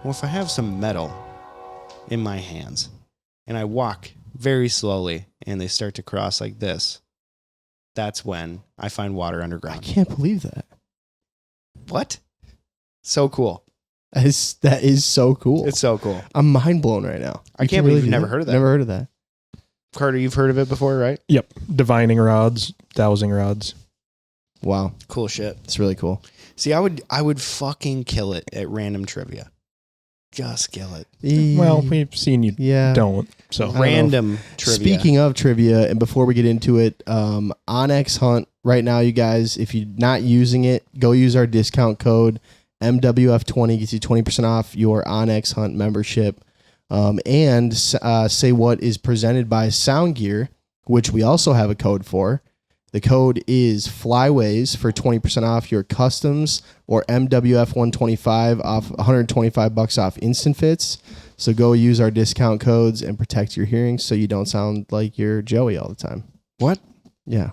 if I have some metal in my hands and I walk very slowly and they start to cross like this, that's when I find water I underground. can't believe that. What? So cool. That is so cool. It's so cool. I'm mind blown right now. I You can't can believe do you've never heard of that. Never heard of that. Carter, you've heard of it before, right? Yep. Divining rods, dowsing rods. Wow. Cool shit. It's really cool. See, I would fucking kill it at random trivia. Just kill it. Well, we've seen you don't. So don't know. Random trivia. Speaking of trivia, and before we get into it, Onyx Hunt right now, you guys, if you're not using it, go use our discount code MWF20, gets you 20% off your Onyx Hunt membership. And Say What is presented by Sound Gear, which we also have a code for. The code is Flyways for 20% off your customs or MWF 125 off $125 off instant fits. So go use our discount codes and protect your hearing so you don't sound like you're Joey all the time. What? Yeah.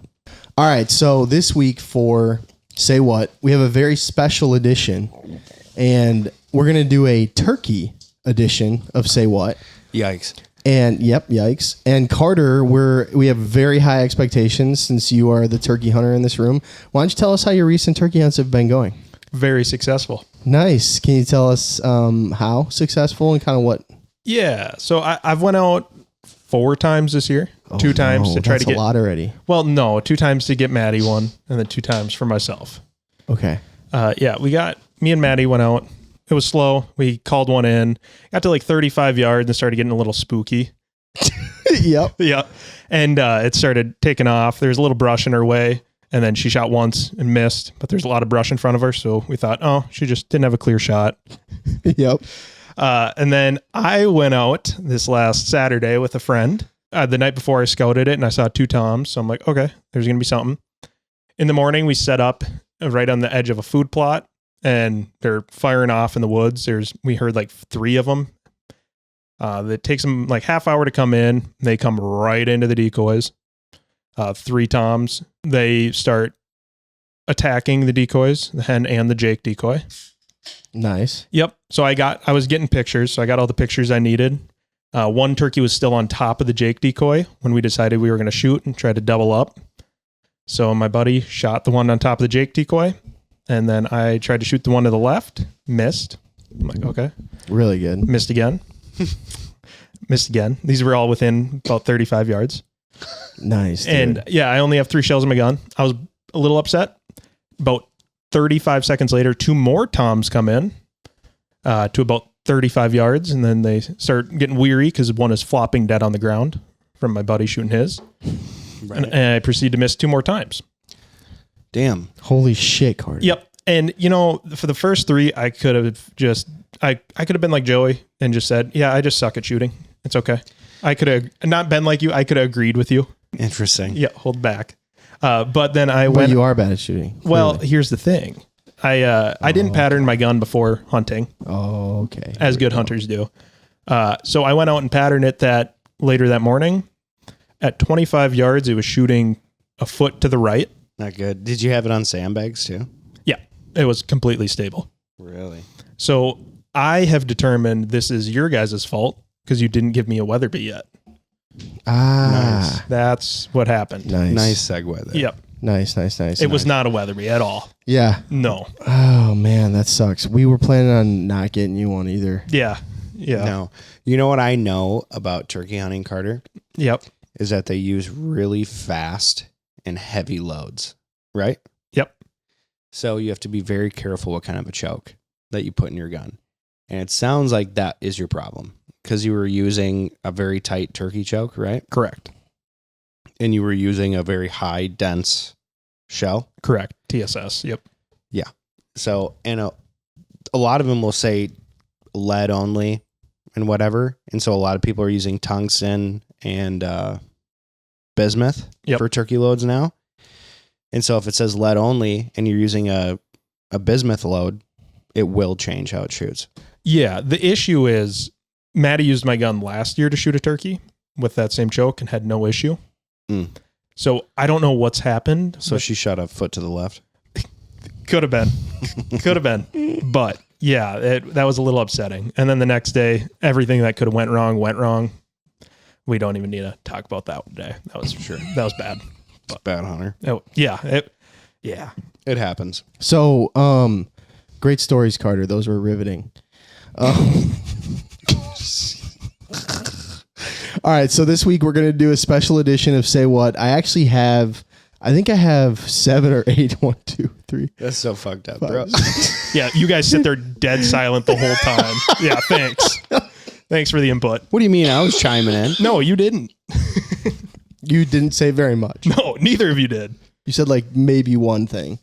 All right. So this week for Say What, we have a very special edition, and we're going to do a turkey edition of Say What. Yikes. And yikes. And Carter, we have very high expectations since you are the turkey hunter in this room. Why don't you tell us how your recent turkey hunts have been going? very successful. Nice. Can you tell us how successful and kind of what? Yeah. So I've went out 4 times this year. 2 times to try that's to get a lot already. Well, no, 2 times to get Maddie one, and then 2 times for myself. Okay. Yeah, me and Maddie went out. It was slow. We called one in, got to like 35 yards and started getting a little spooky. Yep. Yeah. And it started taking off. There's a little brush in her way. And then she shot once and missed, but there's a lot of brush in front of her. So we thought, oh, she just didn't have a clear shot. Yep. And then I went out this last Saturday with a friend. The night before I scouted it and I saw 2 toms. So I'm like, okay, there's going to be something. In the morning, we set up right on the edge of a food plot and they're firing off in the woods. We heard like 3 of them. It takes them like half hour to come in. They come right into the decoys. 3 toms. They start attacking the decoys, the hen and the Jake decoy. Nice. Yep. So I was getting pictures. So I got all the pictures I needed. One turkey was still on top of the Jake decoy when we decided we were going to shoot and try to double up. So my buddy shot the one on top of the Jake decoy. And then I tried to shoot the one to the left, missed. I'm like, okay. Really good. Missed again. Missed again. These were all within about 35 yards. Nice. Dude. And yeah, I only have 3 shells in my gun. I was a little upset. About 35 seconds later, 2 more toms come in to about 35 yards. And then they start getting weary because one is flopping dead on the ground from my buddy shooting his. Right. And I proceed to miss 2 more times. Damn. Holy shit, Carter. Yep. And for the first 3, I could have just, I could have been like Joey and just said, yeah, I just suck at shooting. It's okay. I could have not been like you. I could have agreed with you. Interesting. Yeah. Hold back. But then I But went, you are bad at shooting. well, Clearly. here's the thing. I didn't pattern my gun before hunting, Oh, okay. as good hunters do. So I went out and patterned it later that morning. At 25 yards, it was shooting a foot to the right. Not good. Did you have it on sandbags too? Yeah, it was completely stable. Really? So I have determined this is your guys' fault because you didn't give me a Weatherby yet. Ah. That's what happened. Nice. Nice segue there. Yep. Nice. It was not a Weatherby at all. Yeah. No. Oh, man, that sucks. We were planning on not getting you one either. Yeah. Yeah. No. You know what I know about turkey hunting, Carter? Yep. Is that they use really fast and heavy loads, right? Yep. So you have to be very careful what kind of a choke that you put in your gun. And it sounds like that is your problem because you were using a very tight turkey choke, right? Correct. And you were using a very high, dense shell. Correct. TSS. Yep. So, and a lot of them will say lead only and whatever. And so a lot of people are using tungsten and bismuth for turkey loads now. And so if it says lead only and you're using a bismuth load, it will change how it shoots. Yeah. The issue is Maddie used my gun last year to shoot a turkey with that same choke and had no issue. Mm. So I don't know what's happened. So she shot a foot to the left. Could have been. Could have been. But yeah, that was a little upsetting. And then the next day, everything that could have went wrong. We don't even need to talk about that today. That was for sure. That was bad. It's bad, Hunter. Yeah. It happens. So, great stories, Carter. Those were riveting. All right, so this week we're going to do a special edition of Say What. I think I have 7 or 8. 1, 2, 3. That's so fucked up, bro. Yeah, you guys sit there dead silent the whole time. Yeah, thanks. Thanks for the input. What do you mean? I was chiming in. No, you didn't. You didn't say very much. No, neither of you did. You said like maybe one thing.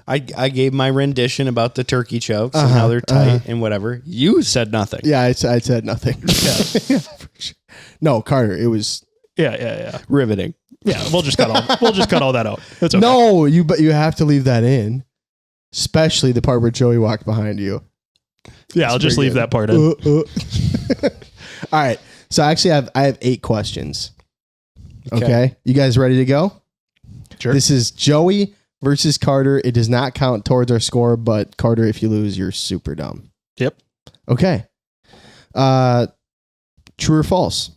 I gave my rendition about the turkey chokes and how they're tight and whatever. You said nothing. Yeah, I said nothing. Yeah. For sure. No, Carter, it was Yeah. Riveting. Yeah, we'll just cut all that out. That's okay. No, but you have to leave that in. Especially the part where Joey walked behind you. Yeah, I'll just leave that part in. All right. So actually I have 8 questions. Okay. You guys ready to go? Sure. This is Joey versus Carter. It does not count towards our score, but Carter, if you lose, you're super dumb. Yep. Okay. True or false?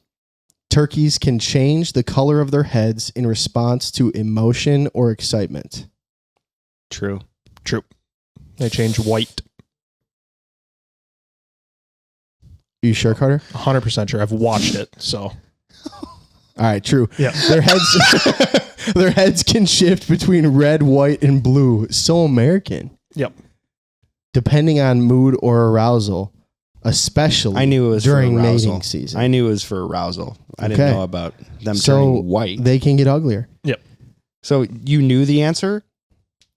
Turkeys can change the color of their heads in response to emotion or excitement. True. They change white. You sure, Carter? 100% sure. I've watched it, so. All right, true. Yeah. Their heads can shift between red, white, and blue. So American. Yep. Depending on mood or arousal, especially I knew it was during for arousal. mating season. I knew it was for arousal. I didn't know about them turning white. They can get uglier. Yep. So you knew the answer?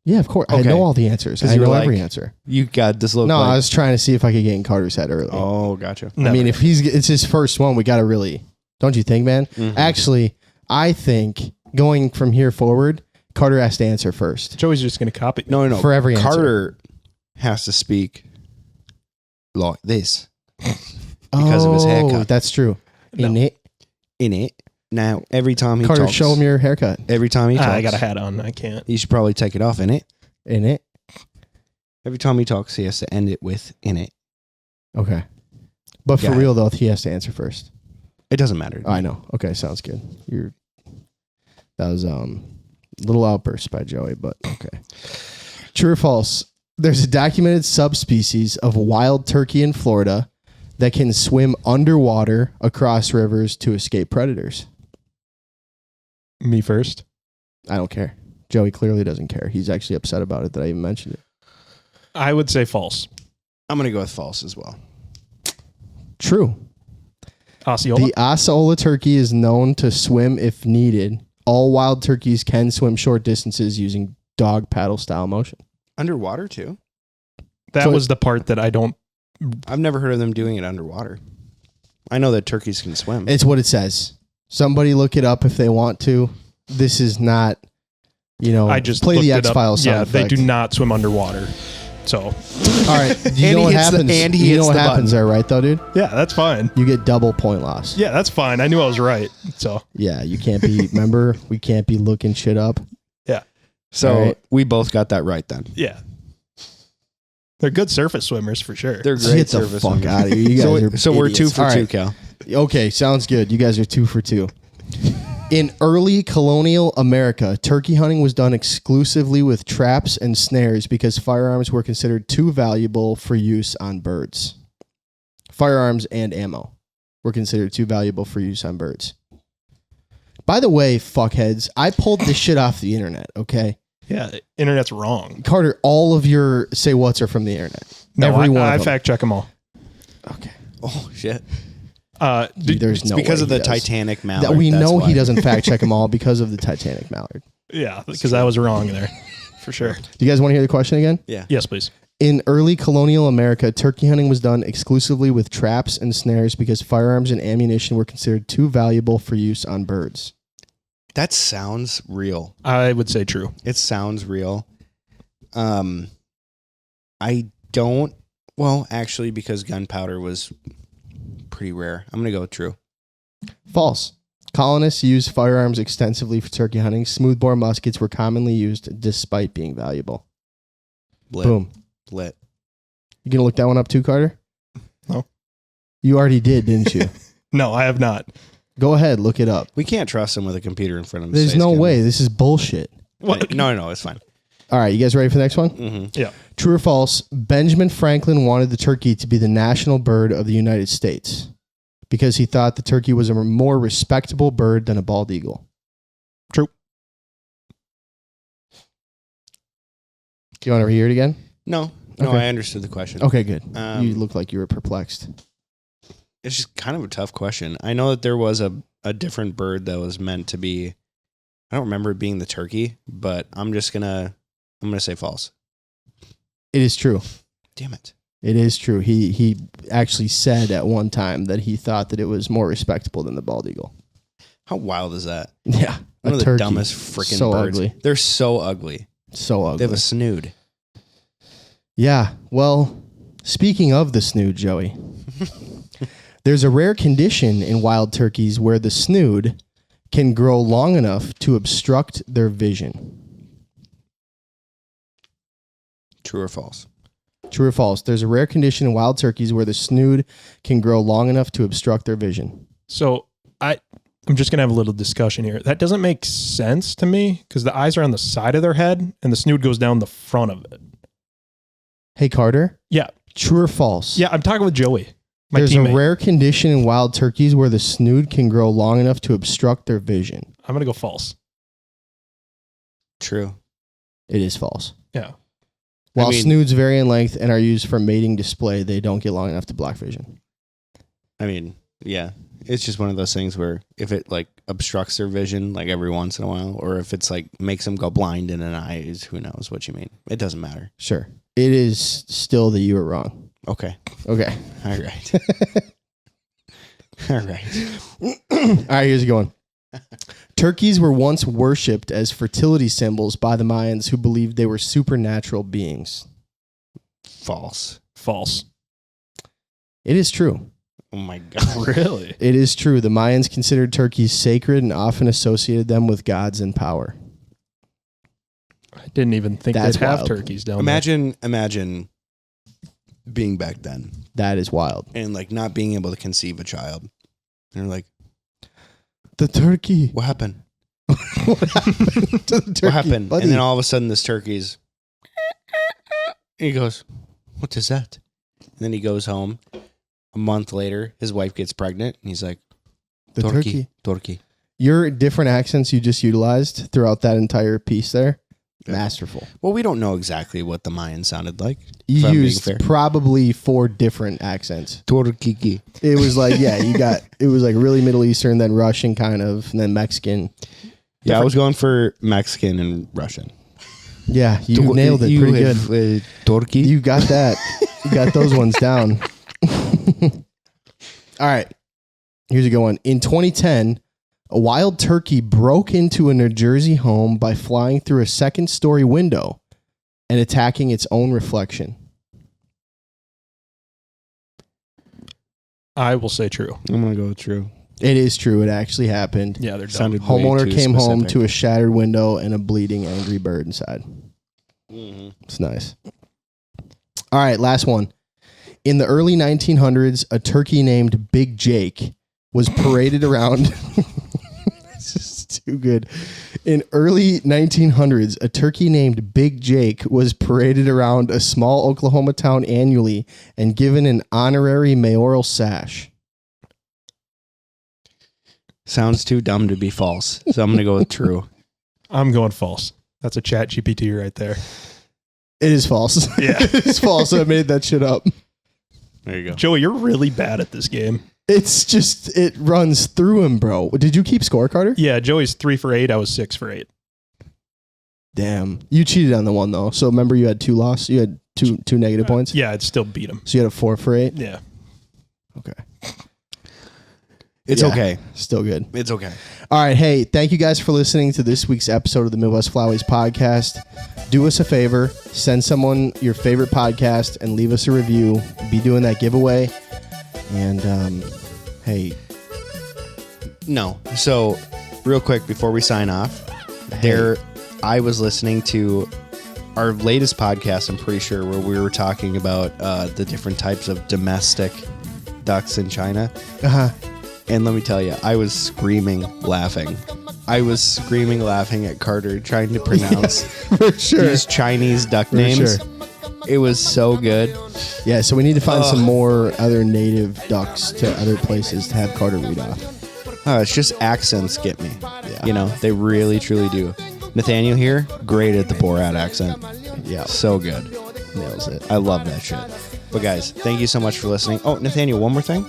Yeah, of course. I Okay. know all the answers. 'Cause I you were know like- every answer. You got this look. No, like, I was trying to see if I could get in Carter's head early. oh, gotcha. I mean, if it's his first one, we got to really, don't you think, man? Mhm. Actually, I think going from here forward, Carter has to answer first. Joey's just going to copy me. No. For every answer. Carter has to speak like this because of his haircut. That's true. No. In it. Now, every time he Carter, talks. show him your haircut. Every time he talks. I got a hat on. I can't. You should probably take it off, in it. In it. Every time he talks, he has to end it with in it. Okay. But for Got it. real, though, he has to answer first. It doesn't matter. I know. Okay, sounds good. That was little outburst by Joey, but okay. True or false? There's a documented subspecies of wild turkey in Florida that can swim underwater across rivers to escape predators. Me first. I don't care. Joey clearly doesn't care. He's actually upset about it that I even mentioned it. I would say false. I'm going to go with false as well. True. Osceola. The Osceola turkey is known to swim if needed. All wild turkeys can swim short distances using dog paddle style motion. Underwater, too? That So was the part that I don't. I've never heard of them doing it underwater. I know that turkeys can swim. It's what it says. Somebody look it up if they want to. This is not, I just play looked the it up. X-Files sound Yeah, they effect. do not swim underwater. So, All right. You know what happens? and he You know hits what the happens button. there, right, though, dude? yeah, that's fine. You get double point loss. Yeah, that's fine. I knew I was right. So, Yeah, you can't be, remember, we can't be looking shit up. yeah. So All right. we both got that right then. Yeah. They're good surface swimmers for sure. They're great Get the service fuck members. out of here. You guys are So we're idiots. 2 for All 2, right. Cal. Okay, sounds good. You guys are 2 for 2. In early colonial America, turkey hunting was done exclusively with traps and snares because firearms were considered too valuable for use on birds. Firearms and ammo were considered too valuable for use on birds. By the way, fuckheads, I pulled this shit off the internet, okay? Yeah, the internet's wrong. Carter, all of your say whats are from the internet. No, Every one I of them. fact check them all. Okay. Oh, shit. There's It's no because way of the he does. Titanic mallard. That we that's know why. he doesn't fact check them all because of the Titanic mallard. Yeah, because I was wrong there. For sure. Do you guys want to hear the question again? Yeah. Yes, please. In early colonial America, turkey hunting was done exclusively with traps and snares because firearms and ammunition were considered too valuable for use on birds. That sounds real. I would say true. It sounds real. I don't. Well, actually, because gunpowder was pretty rare, I'm gonna go with true. False. Colonists used firearms extensively for turkey hunting. Smoothbore muskets were commonly used despite being valuable. Lit. Boom. Lit. You gonna look that one up too, Carter? No. You already did, didn't you? No, I have not. Go ahead, look it up. We can't trust him with a computer in front of him. There's no way. This is bullshit. What? No, it's fine. All right, you guys ready for the next one? Mm-hmm. Yeah. True or false? Benjamin Franklin wanted the turkey to be the national bird of the United States because he thought the turkey was a more respectable bird than a bald eagle. True. Do you want to hear it again? No, Okay. I understood the question. Okay, good. You Um, look like you were perplexed. It's just kind of a tough question. I know that there was a different bird that was meant to be. I don't remember it being the turkey, but I'm gonna say false. It is true. Damn it. It is true. He actually said at one time that he thought that it was more respectable than the bald eagle. How wild is that? Yeah. One a of the turkey. dumbest freaking So birds. ugly. They're so ugly. So ugly. They have a snood. Yeah. Well, speaking of the snood, Joey, there's a rare condition in wild turkeys where the snood can grow long enough to obstruct their vision. True or false? True or false? There's a rare condition in wild turkeys where the snood can grow long enough to obstruct their vision. So I'm just gonna have a little discussion here. That doesn't make sense to me because the eyes are on the side of their head and the snood goes down the front of it. Hey, Carter. Yeah. True or false? Yeah, I'm talking with Joey. My There's teammate. a rare condition in wild turkeys where the snood can grow long enough to obstruct their vision. I'm gonna go false. True. It is false. Yeah. While I mean- snoods vary in length and are used for mating display, they don't get long enough to block vision. I mean, yeah. It's just one of those things where if it like obstructs their vision like every once in a while, or if it's like makes them go blind in an eye, who knows what you mean. It doesn't matter. Sure. It is still that you were wrong. Okay. Okay. All right. All right. All right, here's a good one. Turkeys were once worshipped as fertility symbols by the Mayans who believed they were supernatural beings. False. False. It is true. Oh my God. Really? It is true. The Mayans considered turkeys sacred and often associated them with gods and power. I didn't even think That's they'd have wild. turkeys down Imagine being back then That is wild. and like not being able to conceive a child. And you're like, The turkey. what happened? What happened to the turkey? What happened? buddy? And then all of a sudden this turkey's and he goes, what is that? And then he goes home. A month later, his wife gets pregnant and he's like, the turkey. turkey. Your different accents you just utilized throughout that entire piece there, Yeah. masterful. Well, we don't know exactly what the Mayan sounded like. You if I'm being used fair. probably 4 different accents. Turkey. It was like, yeah, it was like really Middle Eastern, then Russian kind of, and then Mexican. Yeah, I was going for Mexican and Russian. Yeah, you nailed it pretty good. Turkey. You got that. You got those ones down. All right. Here's a good one. In 2010, a wild turkey broke into a New Jersey home by flying through a second-story window and attacking its own reflection. I will say true. I'm going to go with true. It is true. It actually happened. Yeah, they're dumb. Sounded way Homeowner too came home specific. to a shattered window and a bleeding angry bird inside. Mhm. It's nice. All right, last one. In the early 1900s, a turkey named Big Jake was paraded around. This is too good. In early 1900s, a turkey named Big Jake was paraded around a small Oklahoma town annually and given an honorary mayoral sash. Sounds too dumb to be false. So I'm going to go with true. I'm going false. That's a chat GPT right there. It is false. Yeah. It's false. I made that shit up. There you go. Joey, you're really bad at this game. It's just, it runs through him, bro. Did you keep score, Carter? Yeah, Joey's 3 for 8. I was 6 for 8. Damn. You cheated on the one, though. So remember you had 2 losses? You had two negative points. Yeah, I'd still beat him. So you had a 4 for 8. Yeah. Okay. It's Yeah, okay. Still good. It's okay. All right. Hey, thank you guys for listening to this week's episode of the Midwest Flyways podcast. Do us a favor, send someone your favorite podcast and leave us a review. Be doing that giveaway. And hey, No. So, real quick before we sign off, I was listening to our latest podcast, I'm pretty sure, where we were talking about the different types of domestic ducks in China. And let me tell you, I was screaming laughing. I was screaming laughing at Carter trying to pronounce for sure. these Chinese duck names. Sure. It was so good. Yeah, so we need to find some more other native ducks to other places to have Carter read off. It's just accents get me. Yeah. You know, they really, truly do. Nathaniel here, great at the Borat accent. Yeah, So good. nails it. I love that shit. But guys, thank you so much for listening. Oh, Nathaniel, one more thing.